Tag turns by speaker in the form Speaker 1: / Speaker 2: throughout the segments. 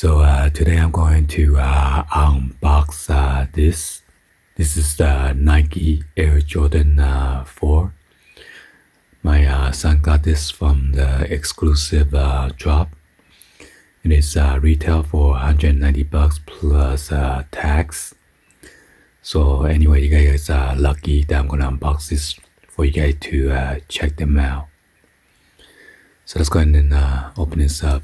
Speaker 1: Today I'm going to unbox this. This is the Nike Air Jordan 4. My son got this from the exclusive drop. It is retail for $190 plus tax. So anyway, you guys are lucky that I'm gonna unbox this for you guys to check them out. So let's go ahead and open this up.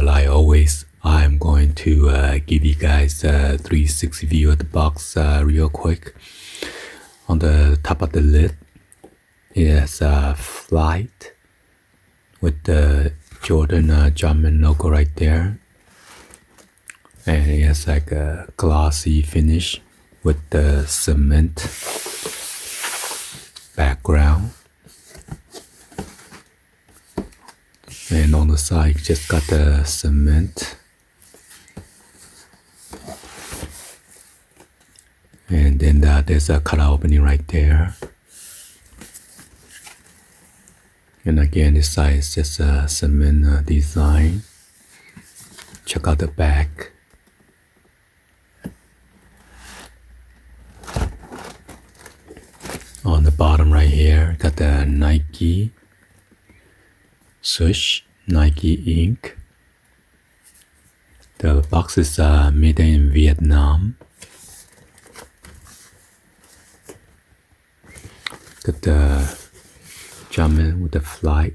Speaker 1: Like always, I'm going to give you guys a 360 view of the box real quick. On the top of the lid, it has a flight with the Jordan Jumpman logo right there. And it has like a glossy finish with the cement background. And on the side, you just got the cement. And then there's a cutout opening right there. And again, this side is just a cement design. Check out the back. On the bottom right here, got the Nike swoosh, Nike ink. The box is made in Vietnam. Got the Jumpman with the flight.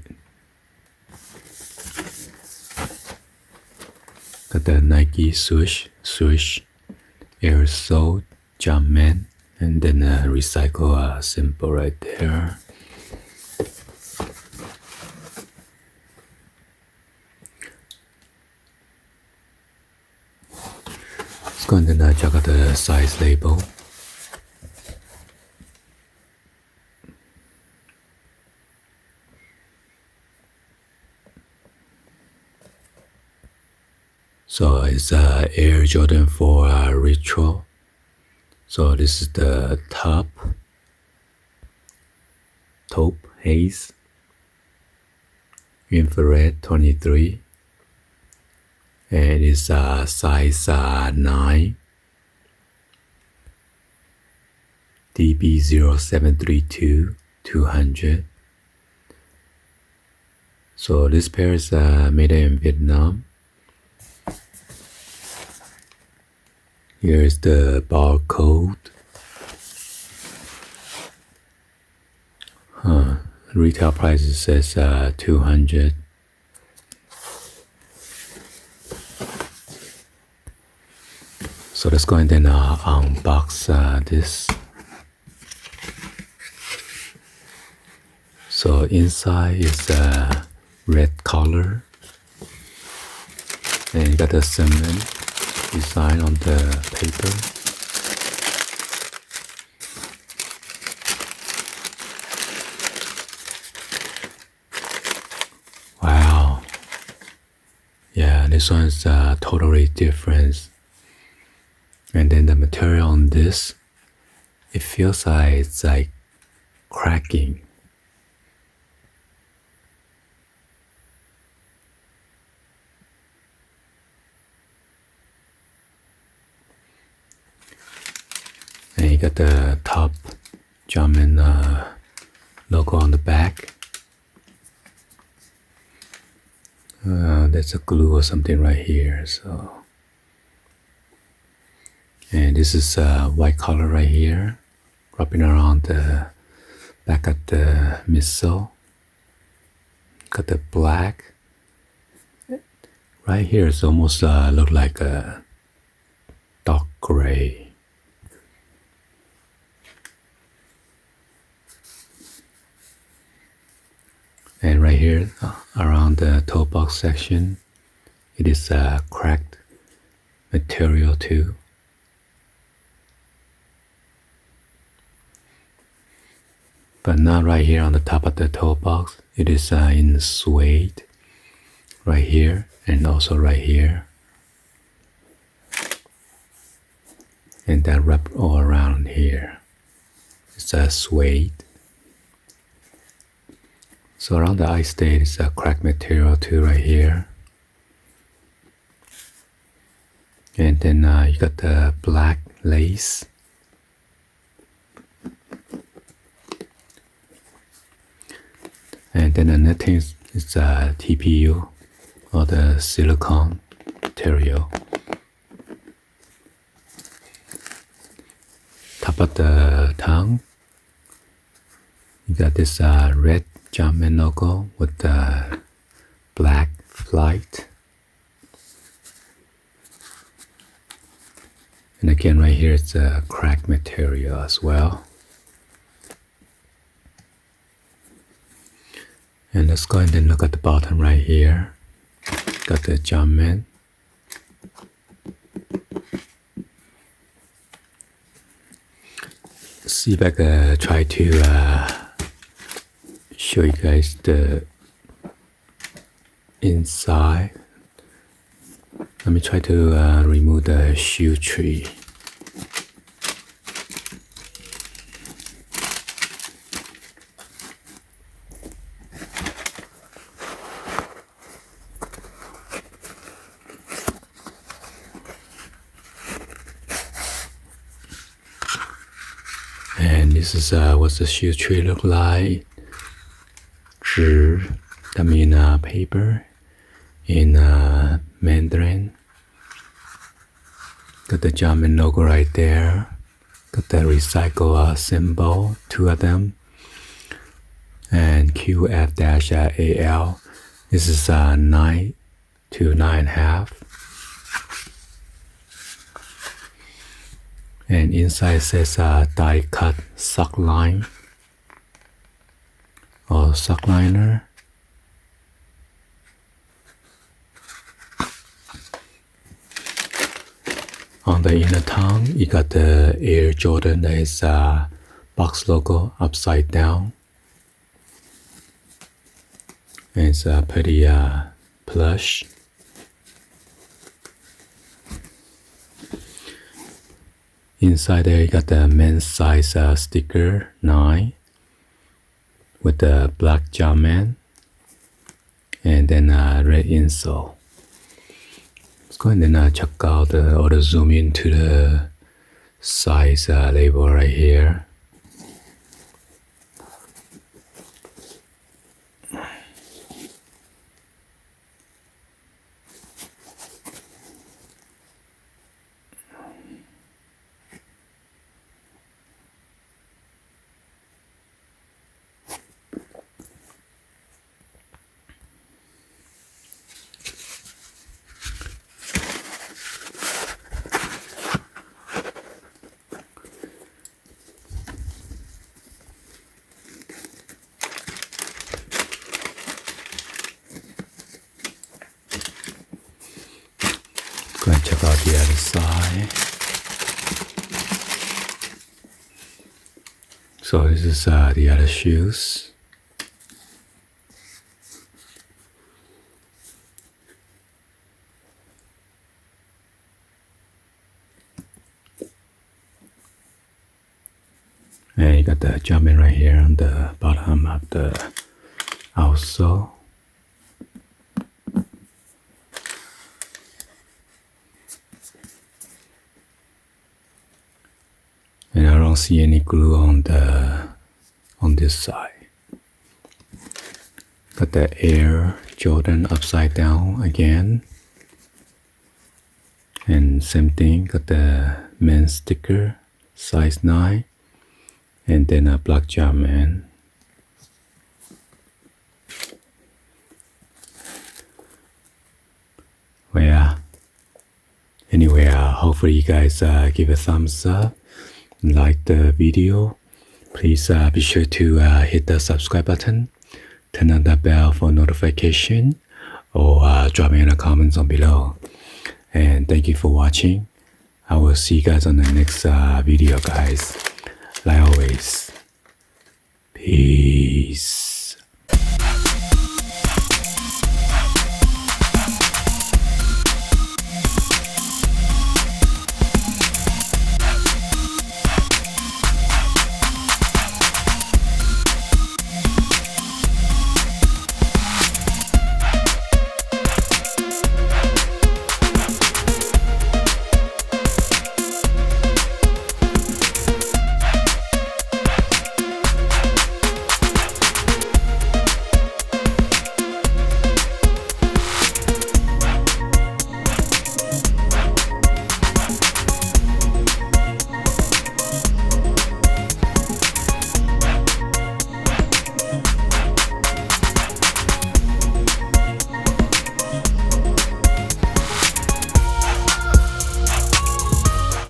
Speaker 1: Got the Nike swoosh, aerosol, Jumpman, and then a recycle symbol right there. Let's go and then check out the size label. So it's Air Jordan 4 Retro. So this is the Taupe Haze, infrared 23, and it is size 9, DB0732 200. So this pair is made in Vietnam. Here is the barcode. Retail price says 200. So let's go and then unbox this. So inside is red color, and you got the cement design on the paper. Wow. Yeah, this one is totally different. And then the material on this, it feels like it's like cracking. And you got the top Jumpman logo on the back. There's a glue or something right here. So, and this is white color right here, wrapping around the back of the midsole. Got the black. Right here it's almost look like a dark gray. And right here around the toe box section, it is a cracked material too. But not right here on the top of the toe box. It is in suede right here and also right here. And that wrap all around here. It's a suede. So around the eye state is a cracked material too right here. And then you got the black lace. And then another thing is TPU or the silicone material. Top of the tongue, you got this red Jumpman logo with the black flight. And again, right here it's a cracked material as well. And let's go ahead and look at the bottom right here. Got the Jumpman. See if I can try to show you guys the inside. Let me try to remove the shoe tree. And this is what the shoe tree look like. 纸, that means paper in Mandarin. Got the Jumpman logo right there. Got the recycle symbol, 2 of them. And QF-AL. This is 9 to 9.5. And inside says die cut sock line or sock liner. On the inner tongue, you got the Air Jordan that is box logo upside down. And it's pretty plush. Inside there, you got the men's size sticker 9 with the black Jumpman and then red insole. Let's go ahead and check out or zoom into the size label right here. Go and check out the other side. So this is the other shoes. And you got the Jumpman right here on the bottom of the outsole. And I don't see any glue on this side. Got the Air Jordan upside down again. And same thing, got the men's sticker, size 9. And then a black Jumpman. Well, yeah. Anyway, hopefully you guys give a thumbs up. Like the video. Please be sure to hit the subscribe button. turn on the bell for notification, or drop me in the comments on below. And thank you for watching. I will see you guys on the next video, guys. Like always, peace.